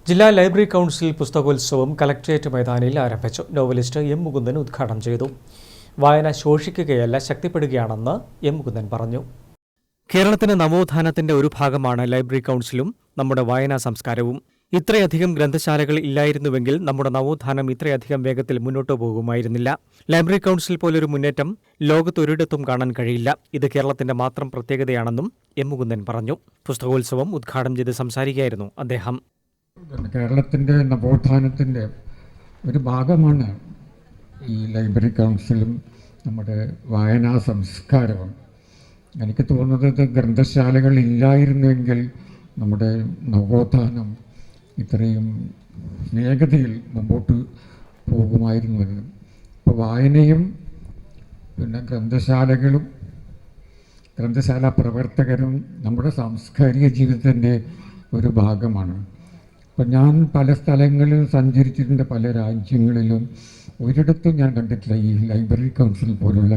ജില്ലാ library council പുസ്തകോത്സവം collectorate മൈതാനിയിൽ ആരംഭിച്ചു. നോവലിസ്റ്റ് എം മുകുന്ദൻ ഉദ്ഘാടനം ചെയ്തു. വായന ശോഷിക്കുകയല്ല, ശക്തിപ്പെടുകയാണെന്ന് എം മുകുന്ദൻ പറഞ്ഞു. കേരളത്തിന്റെ നവോത്ഥാനത്തിന്റെ ഒരു ഭാഗമാണ് ലൈബ്രറി കൗൺസിലും നമ്മുടെ വായനാ സംസ്കാരവും. ഇത്രയധികം ഗ്രന്ഥശാലകൾ ഇല്ലായിരുന്നുവെങ്കിൽ നമ്മുടെ നവോത്ഥാനം ഇത്രയധികം വേഗത്തിൽ മുന്നോട്ടു പോകുമായിരുന്നില്ല. ലൈബ്രറി കൗൺസിൽ പോലൊരു മുന്നേറ്റം ലോകത്തൊരിടത്തും കാണാൻ കഴിയില്ല. ഇത് കേരളത്തിന്റെ മാത്രം പ്രത്യേകതയാണെന്നും എം മുകുന്ദൻ പറഞ്ഞു. പുസ്തകോത്സവം ഉദ്ഘാടനം ചെയ്ത് സംസാരിക്കുകയായിരുന്നു അദ്ദേഹം. കേരളത്തിൻ്റെ നവോത്ഥാനത്തിൻ്റെ ഒരു ഭാഗമാണ് ഈ ലൈബ്രറി കൗൺസിലും നമ്മുടെ വായനാ സംസ്കാരവും. എനിക്ക് തോന്നുന്നത് ഗ്രന്ഥശാലകൾ ഇല്ലായിരുന്നുവെങ്കിൽ നമ്മുടെ നവോത്ഥാനം ഇത്രയും വേഗതയിൽ മുമ്പോട്ട് പോകുമായിരുന്നത്. ഇപ്പോൾ വായനയും പിന്നെ ഗ്രന്ഥശാലകളും ഗ്രന്ഥശാല പ്രവർത്തകരും നമ്മുടെ സാംസ്കാരിക ജീവിതത്തിൻ്റെ ഒരു ഭാഗമാണ്. അപ്പം ഞാൻ പല സ്ഥലങ്ങളിൽ സഞ്ചരിച്ചിട്ടുണ്ട്, പല രാജ്യങ്ങളിലും. ഒരിടത്തും ഞാൻ കണ്ടിട്ടില്ല ഈ ലൈബ്രറി കൗൺസിൽ പോലുള്ള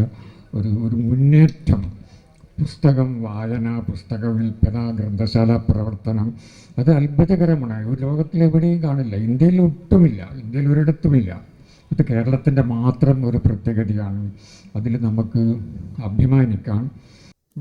ഒരു മുന്നേറ്റം. പുസ്തകം വായന, പുസ്തക വിൽപ്പന, ഗ്രന്ഥശാല പ്രവർത്തനം, അത് അത്ഭുതകരമാണ്. ഒരു ലോകത്തിലെവിടെയും കാണില്ല. ഇന്ത്യയിൽ ഒട്ടുമില്ല, ഇന്ത്യയിൽ ഒരിടത്തുമില്ല. ഇത് കേരളത്തിൻ്റെ മാത്രം ഒരു പ്രത്യേകതയാണ്. അതിൽ നമുക്ക് അഭിമാനിക്കാം.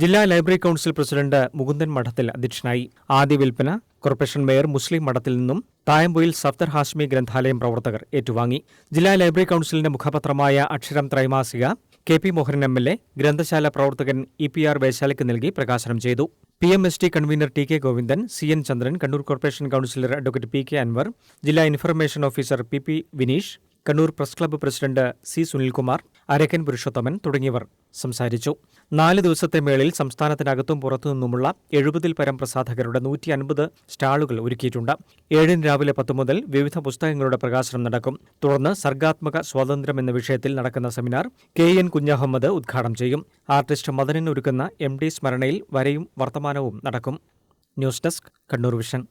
ജില്ലാ ലൈബ്രറി കൗൺസിൽ പ്രസിഡന്റ് മുകുന്ദൻ മഠത്തിൽ അധ്യക്ഷനായി. ആദ്യ വിൽപ്പന കോർപ്പറേഷൻ മേയർ മുസ്ലിം മഠത്തിൽ നിന്നും തായമ്പൊയിൽ സഫ്ദർ ഹാഷ്മി ഗ്രന്ഥാലയം പ്രവർത്തകർ ഏറ്റുവാങ്ങി. ജില്ലാ ലൈബ്രറി കൗൺസിലിന്റെ മുഖപത്രമായ അക്ഷരം ത്രൈമാസിക കെ പി മോഹനൻ എം.എൽ.എ, ഗ്രന്ഥശാല പ്രവർത്തകൻ ഇ.പി.ആർ. വേശാലയ്ക്ക് നൽകി പ്രകാശനം ചെയ്തു. PMST convenor TK. Govindan, CN Chandran, Kannur corporation councillor advocate P.K. Anvar, ജില്ലാ information officer P.P. Vineesh, Kannur press club president C. Sunilkumar, Arakkan Purushothaman തുടങ്ങിയവർ സംസാരിച്ചു. 4 ദിവസത്തെ മേളയിൽ സംസ്ഥാനത്തിനകത്തും പുറത്തുനിന്നുമുള്ള 70-ൽ പരം പ്രസാധകരുടെ 150 സ്റ്റാളുകൾ ഒരുക്കിയിട്ടുണ്ട്. 7 രാവിലെ 10 മുതൽ വിവിധ പുസ്തകങ്ങളുടെ പ്രകാശനം നടക്കും. തുടർന്ന് സർഗാത്മക സ്വാതന്ത്ര്യം എന്ന വിഷയത്തിൽ നടക്കുന്ന സെമിനാർ KN കുഞ്ഞഹമ്മദ് ഉദ്ഘാടനം ചെയ്യും. ആർട്ടിസ്റ്റ് മദനൻ ഒരുക്കുന്ന MD സ്മരണയിൽ വരയും വർത്തമാനവും നടക്കും. News desk, Kannur vision.